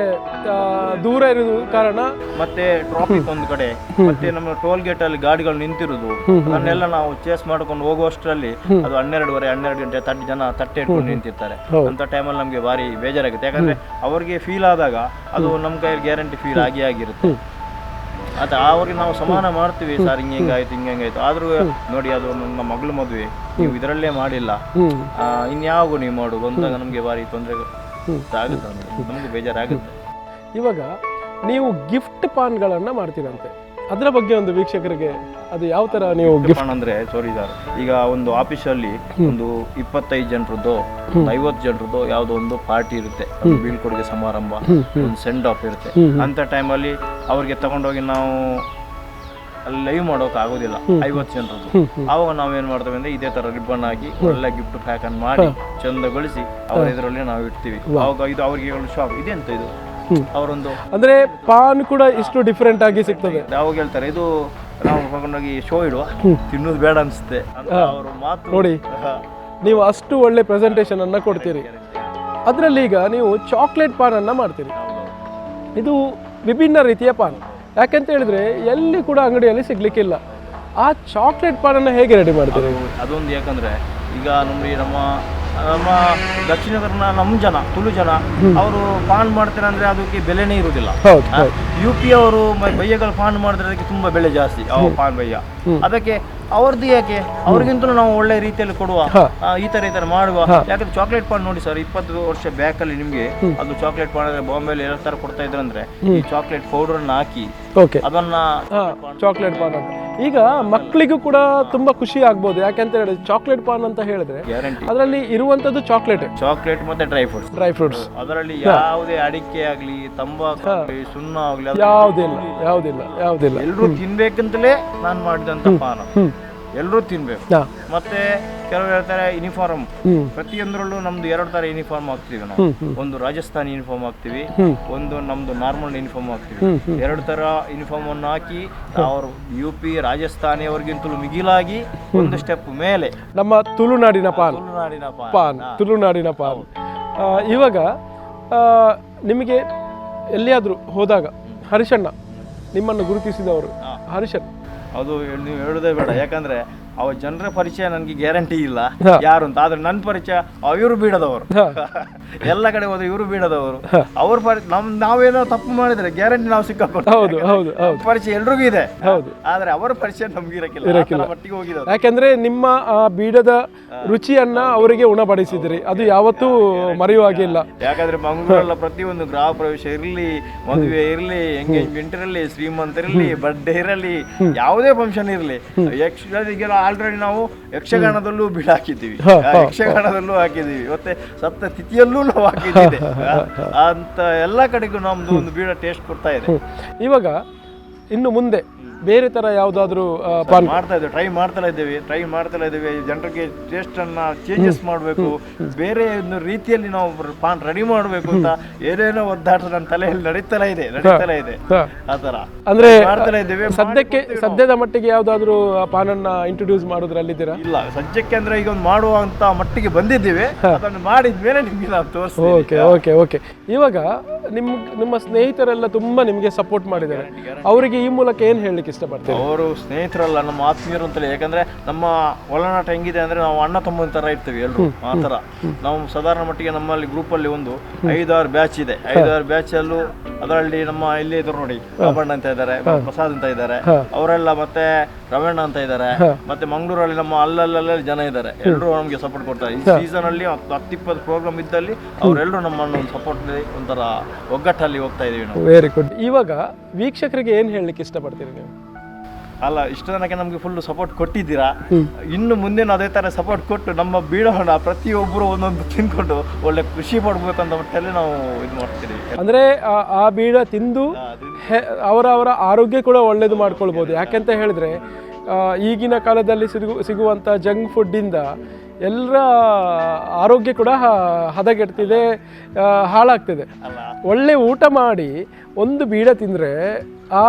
ದೂರ ಇರೋದು ಕಾರಣ, ಮತ್ತೆ ಟ್ರಾಫಿಕ್ ಒಂದು ಕಡೆ, ಮತ್ತೆ ನಮ್ಮ ಟೋಲ್ ಗೇಟ್ ಅಲ್ಲಿ ಗಾಡಿಗಳು ನಿಂತಿರುವುದು, ಅದನ್ನೆಲ್ಲ ನಾವು ಚೇಸ್ ಮಾಡ್ಕೊಂಡು ಹೋಗುವಷ್ಟರಲ್ಲಿ ಅದು 12 ಗಂಟೆ ಜನ ತಟ್ಟೆ ಇಟ್ಕೊಂಡು ನಿಂತಿರ್ತಾರೆ. ಅಂತ ಟೈಮಲ್ಲಿ ನಮಗೆ ಭಾರಿ ಬೇಜಾರಾಗುತ್ತೆ. ಯಾಕಂದ್ರೆ ಅವ್ರಿಗೆ ಫೀಲ್ ಆದಾಗ ಅದು ನಮ್ಮ ಕೈಯಲ್ಲಿ ಗ್ಯಾರಂಟಿ ಫೀಲ್ ಆಗಿರುತ್ತೆ. ಅದು ಅವ್ರಿಗೆ ನಾವು ಸಮಾನ ಮಾಡ್ತೀವಿ, ಸರ್ ಹಿಂಗಾಯ್ತು ಹಿಂಗಾಯ್ತು, ಆದ್ರೂ ನೋಡಿ ಅದು ನಮ್ಮ ಮಗಳ ಮದುವೆ ನೀವು ಇದರಲ್ಲೇ ಮಾಡಿಲ್ಲ, ಇನ್ಯಾವ ನೀವು ಮಾಡು ಬಂದಾಗ ನಮಗೆ ಭಾರಿ ತೊಂದರೆ ಆಗುತ್ತೆ, ನಮಗೆ ಬೇಜಾರಾಗುತ್ತೆ. ಇವಾಗ ನೀವು ಗಿಫ್ಟ್ ಪಾನ್ಗಳನ್ನು ಮಾಡ್ತೀರಂತೆ, ಅದರ ಬಗ್ಗೆ ಒಂದು ವೀಕ್ಷಕರಿಗೆ ಅದು ಯಾವ ತರ ನೀವು ಗಿಫ್ಟ್ ಪಾನ್ ಅಂದ್ರೆ ಸಾರಿ ಸರ್, ಈಗ ಒಂದು ಆಫೀಸಲ್ಲಿ ಒಂದು 25 ಜನರದ್ದು 50 ಜನರದ್ದು ಯಾವುದೋ ಒಂದು ಪಾರ್ಟಿ ಇರುತ್ತೆ, ಬೀಳ್ಕೊಡುಗೆ ಸಮಾರಂಭ, ಒಂದು ಸೆಂಡ್ ಆಫ್ ಇರುತ್ತೆ. ಅಂತ ಟೈಮಲ್ಲಿ ಅವ್ರಿಗೆ ತಗೊಂಡೋಗಿ ನಾವು ಅಲ್ಲಿ ಲೈವ್ ಮಾಡೋಕೆ ಆಗೋದಿಲ್ಲ 50 ಜನರದ್ದು. ಆವಾಗ ನಾವೇನ್ ಮಾಡ್ತೇವೆ ಅಂದ್ರೆ ಇದೇ ತರ ರಿಬ್ಬನ್ ಹಾಕಿ ಒಳ್ಳೆ ಗಿಫ್ಟ್ ಪ್ಯಾಕ್ ಅನ್ನು ಮಾಡಿ ಚಂದಗೊಳಿಸಿ ಅವ್ರ ಇದರಲ್ಲಿ ನಾವು ಇಡ್ತೀವಿ. ಅವಾಗ ಇದು ಅವ್ರಿಗೆ ಶಾಪ್ ಇದೆ ಅಂತ ಇದು ಅವರೊಂದು ಅಂದ್ರೆ ಪಾನ್ ಕೂಡ ಇಷ್ಟು ಡಿಫರೆಂಟ್ ಆಗಿ ಸಿಗ್ತದೆ. ಅವಾಗ ಹೇಳ್ತಾರೆ ಇದು ನಾವು ತಗೊಂಡೋಗಿ ಶೋ ಇಡುವ, ತಿನ್ನೋದು ಬೇಡ ಅನ್ಸುತ್ತೆ ಅವರು ಮಾತು ನೋಡಿ. ನೀವು ಅಷ್ಟು ಒಳ್ಳೆ ಪ್ರೆಸೆಂಟೇಷನ್ ಅನ್ನ ಕೊಡ್ತೀರಿ. ಅದರಲ್ಲಿ ಈಗ ನೀವು ಚಾಕ್ಲೇಟ್ ಪಾನ್ ಅನ್ನ ಮಾಡ್ತೀರಿ. ಇದು ವಿಭಿನ್ನ ರೀತಿಯ ಪಾನ್, ಯಾಕಂತ ಹೇಳಿದ್ರೆ ಎಲ್ಲಿ ಕೂಡ ಅಂಗಡಿಯಲ್ಲಿ ಸಿಗ್ಲಿಕ್ಕಿಲ್ಲ. ಆ ಚಾಕ್ಲೇಟ್ ಪಾನ್ ಅನ್ನ ಹೇಗೆ ರೆಡಿ ಮಾಡ್ತೀರಿ? ಅದೊಂದು ಯಾಕಂದ್ರೆ ಈಗ ನಮ್ಮ ದಕ್ಷಿಣ ಕನ್ನಡ ನಮ್ಮ ಜನ ತುಳು ಜನ ಅವರು ಪಾನ್ ಮಾಡ್ತಾರೆ ಅಂದ್ರೆ ಅದಕ್ಕೆ ಬೆಲೆನೇ ಇರುವುದಿಲ್ಲ. UP ಅವರು ಬಯ್ಯಗಳು ಪಾನ್ ಮಾಡಿದ್ರೆ ಅದಕ್ಕೆ ತುಂಬಾ ಬೆಲೆ ಜಾಸ್ತಿ, ಪಾನ್ ಬಯ್ಯ. ಅದಕ್ಕೆ ಅವ್ರದ್ದು ಯಾಕೆ, ಅವ್ರಿಗಿಂತಲೂ ನಾವು ಒಳ್ಳೆ ರೀತಿಯಲ್ಲಿ ಕೊಡುವ, ಈ ತರ ಮಾಡುವ. ಯಾಕಂದ್ರೆ ಚಾಕ್ಲೇಟ್ ಪಾನ್ ನೋಡಿ ಸರ್, 20 ವರ್ಷ ಬ್ಯಾಕ್ ಅಲ್ಲಿ ನಿಮ್ಗೆ ಅದು ಚಾಕ್ಲೇಟ್ ಪಾನ್ ಅಂದ್ರೆ ಬಾಂಬೆಲಿ ಎಲ್ಲ ತರ ಕೊಡ್ತಾ ಇದ್ರು. ಅಂದ್ರೆ ಈ ಚಾಕ್ಲೇಟ್ ಪೌಡರ್ ಅನ್ನ ಹಾಕಿ ಅದನ್ನ ಚಾಕ್ಲೇಟ್ ಪಾನ್ ಅಂತ ಈಗ ಮಕ್ಕಳಿಗೂ ಕೂಡ ತುಂಬಾ ಖುಷಿ ಆಗ್ಬೋದು. ಯಾಕಂತ ಹೇಳಿದ್ರೆ ಚಾಕ್ಲೇಟ್ ಪಾನ್ ಅಂತ ಹೇಳಿದ್ರೆ ಅದರಲ್ಲಿ ಇರುವಂತದ್ದು ಚಾಕ್ಲೇಟ್ ಮತ್ತೆ ಡ್ರೈ ಫ್ರೂಟ್ಸ್. ಅದರಲ್ಲಿ ಯಾವುದೇ ಅಡಿಕೆ ಆಗ್ಲಿ ತಂಬಾಕು ಆಗ್ಲಿ ಸುಣ್ಣ ಆಗ್ಲಿ ಯಾವುದಿಲ್ಲ. ಎಲ್ರು ತಿನ್ಬೇಕಂತಲೇ ನಾನು ಮಾಡಿದಂತ ಪಾನ, ಎಲ್ರೂ ತಿನ್ಬೇಕು. ಮತ್ತೆ ಕೆಲವರು ಹೇಳ್ತಾರೆ ಯೂನಿಫಾರ್ಮ್, ಪ್ರತಿಯೊಂದರಲ್ಲೂ ನಮ್ದು 2 ತರ ಯೂನಿಫಾರ್ಮ್ ಹಾಕ್ತಿವಿ ನಾವು. ಒಂದು ರಾಜಸ್ಥಾನಿ ಯೂನಿಫಾರ್ಮ್ ಹಾಕ್ತಿವಿ, ಒಂದು ನಮ್ದು ನಾರ್ಮಲ್ ಯೂನಿಫಾರ್ಮ್ ಹಾಕ್ತಿವಿ. 2 ತರ ಯೂನಿಫಾರ್ಮ್ ಅನ್ನು ಹಾಕಿ ಅವರು UP ರಾಜಸ್ಥಾನಿ ಅವ್ರಿಗಿಂತಲೂ ಮಿಗಿಲಾಗಿ ಒಂದು ಸ್ಟೆಪ್ ಮೇಲೆ ನಮ್ಮ ತುಳುನಾಡಿನ ಪಾನ್. ಇವಾಗ ನಿಮಗೆ ಎಲ್ಲಿಯಾದ್ರೂ ಹೋದಾಗ ಹರೀಶಣ್ಣ ನಿಮ್ಮನ್ನು ಗುರುತಿಸಿದವರು ಹರೀಶಣ್ಣ, ಅದು ನೀವು ಹೇಳೋದೇ ಬೇಡ. ಯಾಕಂದ್ರೆ ಅವ ಜನರ ಪರಿಚಯ ನನಗೆ ಗ್ಯಾರಂಟಿ ಇಲ್ಲ ಯಾರು ಅಂತ. ಆದ್ರೆ ನನ್ನ ಪರಿಚಯ ಇವರು ಬೀಡದವರು, ಎಲ್ಲ ಕಡೆ ಹೋದ್ರೆ ಇವರು ಬೀಡದವರು. ಅವ್ರ ನಾವೇನೋ ತಪ್ಪು ಮಾಡಿದ್ರೆ ಗ್ಯಾರಂಟಿ ನಾವು ಸಿಕ್ಕಾಕೊಂಡು ಪರಿಚಯ ಎಲ್ರಿಗೂ ಇದೆ, ಆದ್ರೆ ಅವರ ಪರಿಚಯ ನಮ್ಗೆ ಇರಕ್ಕಿಲ್ಲ, ಮಟ್ಟಿಗೆ ಹೋಗಿದೆ. ಯಾಕಂದ್ರೆ ನಿಮ್ಮ ಬೀಡದ ರುಚಿಯನ್ನ ಅವರಿಗೆ ಉಣಬಡಿಸಿದ್ರಿ, ಅದು ಯಾವತ್ತೂ ಮರೆಯುವಾಗಿಲ್ಲ. ಯಾಕಂದ್ರೆ ಮಂಗಳೂರೆಲ್ಲ ಪ್ರತಿಯೊಂದು ಗೃಹ ಪ್ರವೇಶ ಇರಲಿ, ಮದುವೆ ಇರಲಿ, ಎಂಗೇಜ್ಮೆಂಟ್ ಇರಲಿ, ಶ್ರೀಮಂತರಿರಲಿ, ಬರ್ಡೇ ಇರಲಿ, ಯಾವುದೇ ಫಂಕ್ಷನ್ ಇರಲಿ, ಆಲ್ರೆಡಿ ನಾವು ಯಕ್ಷಗಾನದಲ್ಲೂ ಬೀಡ ಹಾಕಿದ್ದೀವಿ, ಯಕ್ಷಗಾನದಲ್ಲೂ ಹಾಕಿದ್ದೀವಿ, ಮತ್ತೆ ಸಪ್ತ ತಿಥಿಯಲ್ಲೂ ನಾವು ಹಾಕಿದ್ದೀವಿ. ಅಂತ ಎಲ್ಲ ಕಡೆಗೂ ನಮ್ದು ಒಂದು ಬೀಡ ಟೇಸ್ಟ್ ಕೊಡ್ತಾ ಇದೆ. ಇವಾಗ ಇನ್ನು ಮುಂದೆ ಬೇರೆ ತರ ಯಾವ್ದಾದ್ರು ಟ್ರೈ ಮಾಡ್ತಾ ಇದ್ದೇವೆ. ಜನರಿಗೆ ಟೇಸ್ಟ್ ಅನ್ನ ಚೇಂಜಸ್ ಮಾಡಬೇಕು, ಬೇರೆ ಒಂದು ರೀತಿಯಲ್ಲಿ ನಾವು ಪಾನ್ ರೆಡಿ ಮಾಡಬೇಕು ಅಂತ ಏನೇನೋ ಒದ್ದಾಟ ನನ್ನ ತಲೆಯಲ್ಲಿ ನಡೀತಲೇ ಇದೆ. ಆತರ ಅಂದ್ರೆ ಮಾಡ್ತಾ ಇದ್ದೇವೆ. ಸದ್ಯದ ಮಟ್ಟಿಗೆ ಯಾವ್ದಾದ್ರು ಪಾನನ್ನ ಇಂಟ್ರೊಡ್ಯೂಸ್ ಮಾಡೋದ್ರಲ್ಲಿದ್ದೀರಾ? ಇಲ್ಲ, ಸದ್ಯಕ್ಕೆ ಅಂದ್ರೆ ಈಗ ಒಂದು ಮಾಡುವಂತ ಮಟ್ಟಿಗೆ ಬಂದಿದ್ದೀವಿ. ಅದನ್ನು ಮಾಡಿದ್ಮೇಲೆ ನಿಮ್ಗೆ ನಾವು ತೋರಿಸ್ತೀವಿ. ಓಕೆ. ಇವಾಗ ನಿಮ್ಮ ಸ್ನೇಹಿತರೆಲ್ಲ ತುಂಬಾ ನಿಮ್ಗೆ ಸಪೋರ್ಟ್ ಮಾಡಿದ್ದಾರೆ. ಅವರಿಗೆ ಈ ಮೂಲಕ ಏನ್ ಹೇಳಲಿಕ್ಕೆ ಹೇಳಲಿಕ್ಕೆ ಇಷ್ಟಪಡ್ತೀವಿ? ಅವರು ಸ್ನೇಹಿತರಲ್ಲ, ನಮ್ಮ ಆತ್ಮೀಯರು ಅಂತಲೇ. ಯಾಕಂದ್ರೆ ನಮ್ಮ ಒಳನಾಟ ಹೆಂಗಿದೆ ಅಂದ್ರೆ ನಾವು ಅಣ್ಣ ತಮ್ಮನ ತರ ಇರ್ತೀವಿ ಎಲ್ಲರೂ. ಆ ತರ ನಾವು ಸಾಧಾರಣ ಮಟ್ಟಿಗೆ ನಮ್ಮಲ್ಲಿ ಗ್ರೂಪ್ ಅಲ್ಲಿ ಒಂದು 5-6 ಬ್ಯಾಚ್ ಇದೆ. 5-6 ಬ್ಯಾಚ್ ಅಲ್ಲೂ ಅದರಲ್ಲಿ ನಮ್ಮ ಇಲ್ಲಿ ಇದ್ರು ನೋಡಿ, ಬಾಬಣ್ಣ ಅಂತ ಇದ್ದಾರೆ, ಪ್ರಸಾದ್ ಅಂತ ಇದ್ದಾರೆ, ಅವರೆಲ್ಲ, ಮತ್ತೆ ರವಣ್ಣ ಅಂತ ಇದ್ದಾರೆ, ಮತ್ತೆ ಮಂಗಳೂರಲ್ಲಿ ನಮ್ಮ ಅಲ್ಲಲ್ಲೇ ಜನ ಇದ್ದಾರೆ. ಎಲ್ಲರೂ ನಮಗೆ ಸಪೋರ್ಟ್ ಕೊಡ್ತಾರೆ. ಈ ಸೀಸನ್ ಅಲ್ಲಿ 10-20 ಪ್ರೋಗ್ರಾಮ್ ಇದ್ದಲ್ಲಿ ಅವರೆಲ್ಲರೂ ನಮ್ಮನ್ನು ಒಂದು ಸಪೋರ್ಟ್ ಒಂಥರ ಒಗ್ಗಟ್ಟಲ್ಲಿ ಹೋಗ್ತಾ ಇದೀವಿ ನಾವು. Very good. ಇವಾಗ ವೀಕ್ಷಕರಿಗೆ ಏನು ಹೇಳಲಿಕ್ಕೆ ಇಷ್ಟಪಡ್ತೀರಿ ನೀವು? ಅಲ್ಲ, ಇಷ್ಟು ಜನಕ್ಕೆ ನಮಗೆ ಫುಲ್ ಸಪೋರ್ಟ್ ಕೊಟ್ಟಿದ್ದೀರಾ. ಇನ್ನು ಮುಂದೇನು ಅದೇ ತರ ಸಪೋರ್ಟ್ ಕೊಟ್ಟು ನಮ್ಮ ಬೀಡೋಣ ಪ್ರತಿಯೊಬ್ಬರು ಒಂದೊಂದು ತಿನ್ಕೊಂಡು ಒಳ್ಳೆ ಕೃಷಿ ಮಾಡಬೇಕಂತ ಮಟ್ಟಲ್ಲಿ ನಾವು ಇದು ಮಾಡ್ತೀವಿ. ಅಂದ್ರೆ ಆ ಬೀಡ ತಿಂದು ಅವರ ಆರೋಗ್ಯ ಕೂಡ ಒಳ್ಳೇದು ಮಾಡ್ಕೊಳ್ಬೋದು. ಯಾಕೆಂತ ಹೇಳಿದ್ರೆ ಈಗಿನ ಕಾಲದಲ್ಲಿ ಸಿಗುವಂಥ ಜಂಕ್ ಫುಡ್ಡಿಂದ ಎಲ್ಲರ ಆರೋಗ್ಯ ಕೂಡ ಹದಗೆಡ್ತಿದೆ, ಹಾಳಾಗ್ತಿದೆ. ಒಳ್ಳೆ ಊಟ ಮಾಡಿ ಒಂದು ಬೀಡ ತಿಂದರೆ ಆ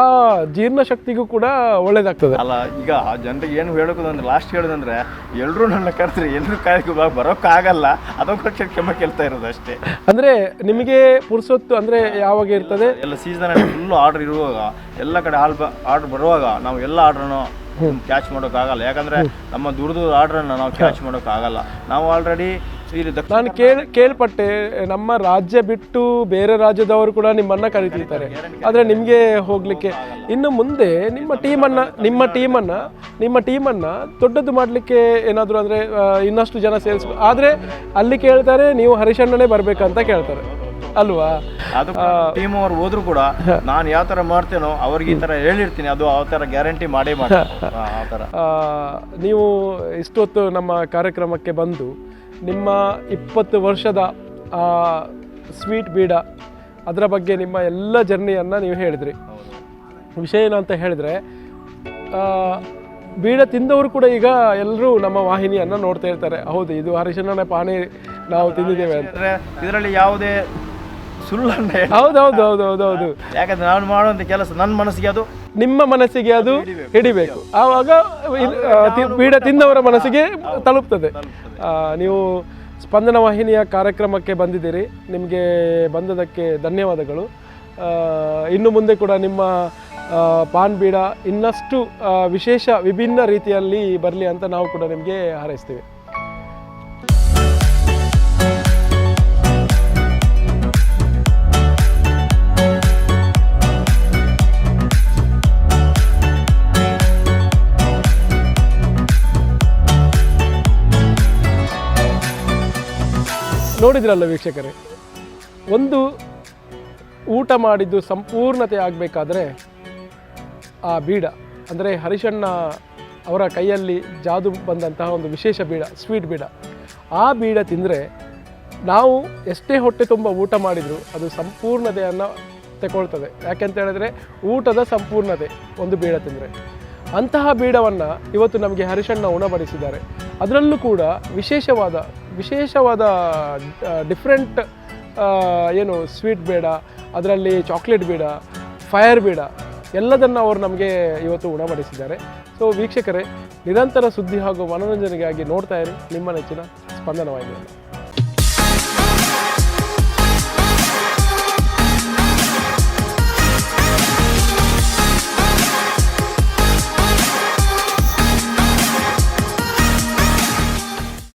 ಜೀರ್ಣಶಕ್ತಿಗೂ ಕೂಡ ಒಳ್ಳೇದಾಗ್ತದೆ. ಅಲ್ಲ, ಈಗ ಜನರಿಗೆ ಏನು ಹೇಳೋದಂದ್ರೆ, ಲಾಸ್ಟ್ ಹೇಳೋದಂದ್ರೆ, ಎಲ್ಲರೂ ನನ್ನ ಕರೆದ್ರೆ ಎಲ್ಲರೂ ಕಾಯ್ಕೊ ಬರೋಕ್ಕಾಗಲ್ಲ, ಅದಕ್ಕೋಸ್ಕರ ಕ್ಷಮೆ ಕೇಳ್ತಾ ಇರೋದು ಅಷ್ಟೇ. ಅಂದರೆ ನಿಮಗೆ ಪುರ್ಸೊತ್ತು ಅಂದರೆ ಯಾವಾಗ ಇರ್ತದೆ? ಎಲ್ಲ ಸೀಸನ್ ಫುಲ್ಲು ಆರ್ಡರ್ ಇರುವಾಗ, ಎಲ್ಲ ಕಡೆ ಆರ್ಡರ್ ಬರುವಾಗ ನಾವು ಎಲ್ಲ ಆರ್ಡ್ರನ್ನು ಕ್ಯಾಚ್ ಮಾಡೋಕ್ಕಾಗಲ್ಲ. ಯಾಕಂದ್ರೆ ನಮ್ಮ ದುಡ್ದು ಆರ್ಡ್ರನ್ನು ನಾವು ಕ್ಯಾಚ್ ಮಾಡೋಕ್ಕಾಗಲ್ಲ. ನಾವು ಆಲ್ರೆಡಿ ನಾನು ಕೇಳ್ಪಟ್ಟೆ, ನಮ್ಮ ರಾಜ್ಯ ಬಿಟ್ಟು ಬೇರೆ ರಾಜ್ಯದವರು ಕೂಡ ನಿಮ್ಮನ್ನ ಕರೀತಿರ್ತಾರೆ, ಆದರೆ ನಿಮಗೆ ಹೋಗ್ಲಿಕ್ಕೆ ಇನ್ನು ಮುಂದೆ ನಿಮ್ಮ ಟೀಮನ್ನ ದೊಡ್ಡದು ಮಾಡಲಿಕ್ಕೆ ಏನಾದರೂ ಅಂದರೆ ಇನ್ನಷ್ಟು ಜನ ಸೇರಿಸ್ಬೇಕು. ಆದರೆ ಅಲ್ಲಿ ಕೇಳ್ತಾರೆ ನೀವು ಹರಿಶಣ್ಣನೇ ಬರ್ಬೇಕಂತ ಕೇಳ್ತಾರೆ ಅಲ್ವಾ? ಅದು ಟೀಮ್ ಅವ್ರು ಹೋದ್ರು ಕೂಡ ನಾನು ಯಾವ ತರ ಮಾಡ್ತೇನೋ ಅವ್ರಿಗೆ ಈ ತರ ಹೇಳಿರ್ತೀನಿ, ಅದು ಆ ತರ ಗ್ಯಾರಂಟಿ ಮಾಡೇ ಮಾಡ್ತಾರೆ. ಆ ತರ ನೀವು ಇಷ್ಟೊತ್ತು ನಮ್ಮ ಕಾರ್ಯಕ್ರಮಕ್ಕೆ ಬಂದು ನಿಮ್ಮ 20 ವರ್ಷದ ಸ್ವೀಟ್ ಬೀಡ ಅದರ ಬಗ್ಗೆ ನಿಮ್ಮ ಎಲ್ಲ ಜರ್ನಿಯನ್ನು ನೀವು ಹೇಳಿದ್ರಿ. ವಿಷಯ ಏನಂತ ಹೇಳಿದ್ರೆ, ಬೀಡ ತಿಂದವರು ಕೂಡ ಈಗ ಎಲ್ಲರೂ ನಮ್ಮ ವಾಹಿನಿಯನ್ನು ನೋಡ್ತಾ ಇರ್ತಾರೆ. ಹೌದು, ಇದು ಹರಿಶಣ್ಣನ ಪಾನಿ ನಾವು ತಿಂದಿದ್ದೇವೆ ಅಂತ. ಇದರಲ್ಲಿ ಯಾವುದೇ ಸುಳ್ಳನ್ನ ಹೌದು. ಯಾಕಂದ್ರೆ ನಾನು ಮಾಡುವಂತ ಕೆಲಸ ನನ್ನ ಮನಸ್ಸಿಗೆ, ಅದು ನಿಮ್ಮ ಮನಸ್ಸಿಗೆ ಅದು ಹಿಡಿಬೇಕು. ಆವಾಗ ಬೀಡ ತಿಂದವರ ಮನಸ್ಸಿಗೆ ತಲುಪ್ತದೆ. ನೀವು ಸ್ಪಂದನ ವಾಹಿನಿಯ ಕಾರ್ಯಕ್ರಮಕ್ಕೆ ಬಂದಿದ್ದೀರಿ, ನಿಮಗೆ ಬಂದದಕ್ಕೆ ಧನ್ಯವಾದಗಳು. ಇನ್ನು ಮುಂದೆ ಕೂಡ ನಿಮ್ಮ ಪಾನ್ ಬೀಡ ಇನ್ನಷ್ಟು ವಿಶೇಷ ವಿಭಿನ್ನ ರೀತಿಯಲ್ಲಿ ಬರಲಿ ಅಂತ ನಾವು ಕೂಡ ನಿಮಗೆ ಹಾರೈಸ್ತೀವಿ. ನೋಡಿದ್ರಲ್ಲ ವೀಕ್ಷಕರೇ, ಒಂದು ಊಟ ಮಾಡಿದ್ದು ಸಂಪೂರ್ಣತೆ ಆಗಬೇಕಾದ್ರೆ ಆ ಬೀಡ ಅಂದರೆ ಹರಿಶಣ್ಣ ಅವರ ಕೈಯಲ್ಲಿ ಜಾದು ಬಂದಂತಹ ಒಂದು ವಿಶೇಷ ಬೀಡ, ಸ್ವೀಟ್ ಬೀಡ, ಆ ಬೀಡ ತಿಂದರೆ ನಾವು ಎಷ್ಟೇ ಹೊಟ್ಟೆ ತುಂಬ ಊಟ ಮಾಡಿದರೂ ಅದು ಸಂಪೂರ್ಣತೆಯನ್ನು ತಗೊಳ್ತದೆ. ಯಾಕೆಂತ ಹೇಳಿದ್ರೆ ಊಟದ ಸಂಪೂರ್ಣತೆ ಒಂದು ಬೀಡ ತಿಂದರೆ. ಅಂತಹ ಬೀಡವನ್ನು ಇವತ್ತು ನಮಗೆ ಹರಿಶಣ್ಣ ಉಣಬಡಿಸಿದ್ದಾರೆ. ಅದರಲ್ಲೂ ಕೂಡ ವಿಶೇಷವಾದ ಡಿಫ್ರೆಂಟ್ ಏನು ಸ್ವೀಟ್ ಬೇಡ, ಅದರಲ್ಲಿ ಚಾಕ್ಲೇಟ್ ಬೇಡ, ಫೈರ್ ಬೇಡ, ಎಲ್ಲದನ್ನು ಅವರು ನಮಗೆ ಇವತ್ತು ಉಣಬಡಿಸಿದ್ದಾರೆ. ಸೊ ವೀಕ್ಷಕರೇ, ನಿರಂತರ ಸುದ್ದಿ ಹಾಗೂ ಮನೋರಂಜನೆಗಾಗಿ ನೋಡ್ತಾ ಇರಿ ನಿಮ್ಮ ನೆಚ್ಚಿನ ಸ್ಪಂದನ ವಾಹಿನಿಯನ್ನು.